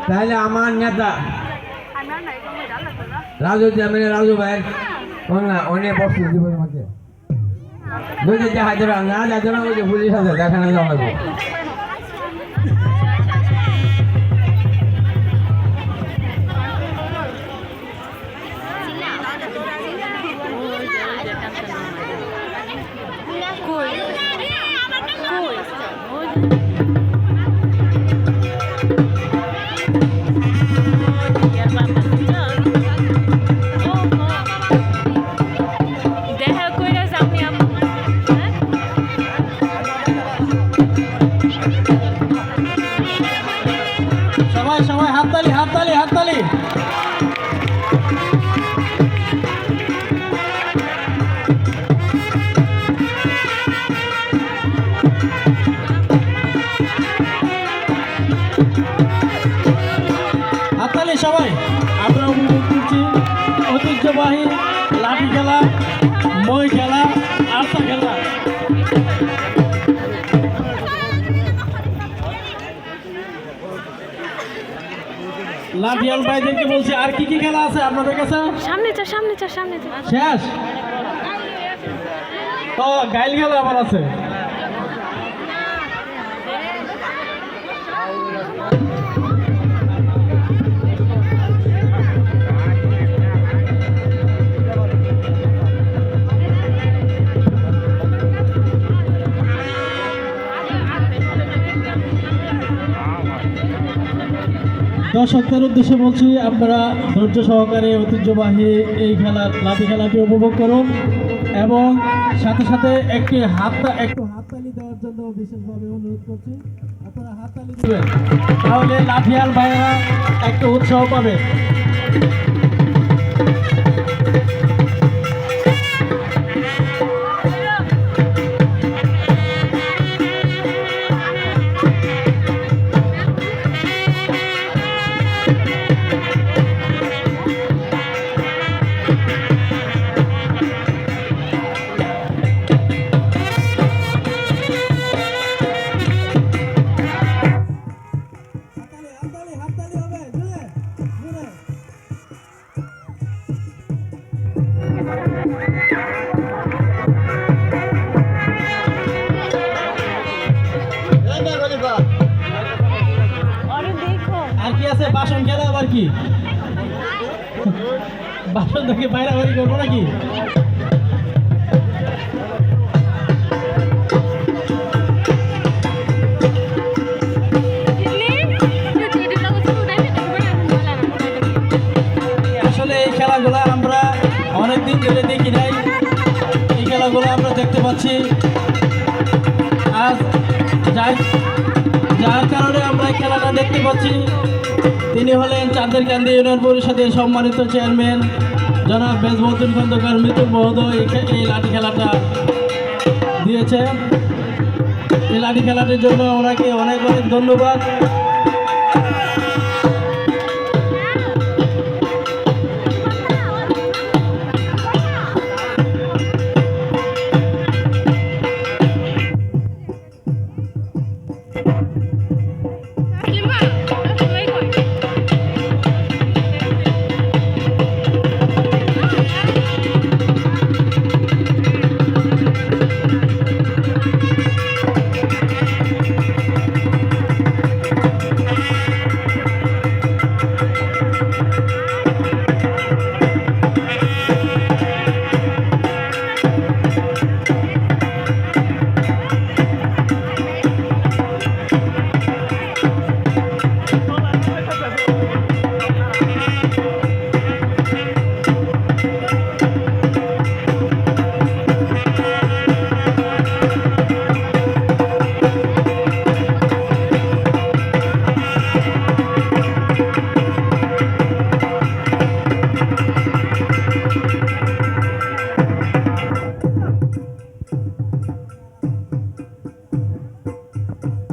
তাহলে আমার নেতা রাজু জামিনে রাজু ভাই না অনেক বস্তু জীবন মধ্যে যদি দেখা যাবে না যাচ্ছে না ওই যে পুলিশ আছে দেখানো যাবে সবাই হাততালি হাততালি হাততালি। হাততালি সবাই। আমরা উপভোগ করছি ঐতিহ্যবাহী লাঠি খেলা, মই খেলা, আরসা খেলা। লাঠিয়াল ভাইদেরকে বলছি আর কি কি খেলা আছে আপনাদের কাছে? সামনে শেষ তো গাইল খেলা আবার আছে। দর্শকদের উদ্দেশ্যে বলছি আপনারা ধৈর্য সহকারে ঐতিহ্যবাহী এই খেলার লাঠি খেলাটি উপভোগ করুন এবং সাথে সাথে একটু হাততালি দেওয়ার জন্য বিশেষভাবে অনুরোধ করছি। আপনারা হাততালি দেবেন তাহলে লাঠিয়াল ভাইয়েরা একটু উৎসাহ পাবে। আর কি আছে? বাসন খেলা আবার কি? বাসন থেকে বাইরে বাড়ি করবো নাকি? আসলে এই খেলাগুলো আমরা অনেকদিন ধরে দেখি নাই, এই খেলাগুলো আমরা দেখতে পাচ্ছি আজ যার কারণে আমরা এই খেলাটা দেখতে পাচ্ছি তিনি হলেন চাঁদেরকান্দি ইউনিয়ন পরিষদের সম্মানিত চেয়ারম্যান জনাব মেজমুদ্দিন খন্দকার মিতুল মহোদয় এই লাঠি খেলাটা দিয়েছে। এই লাঠি খেলাটির জন্য ওনাকে অনেক অনেক ধন্যবাদ।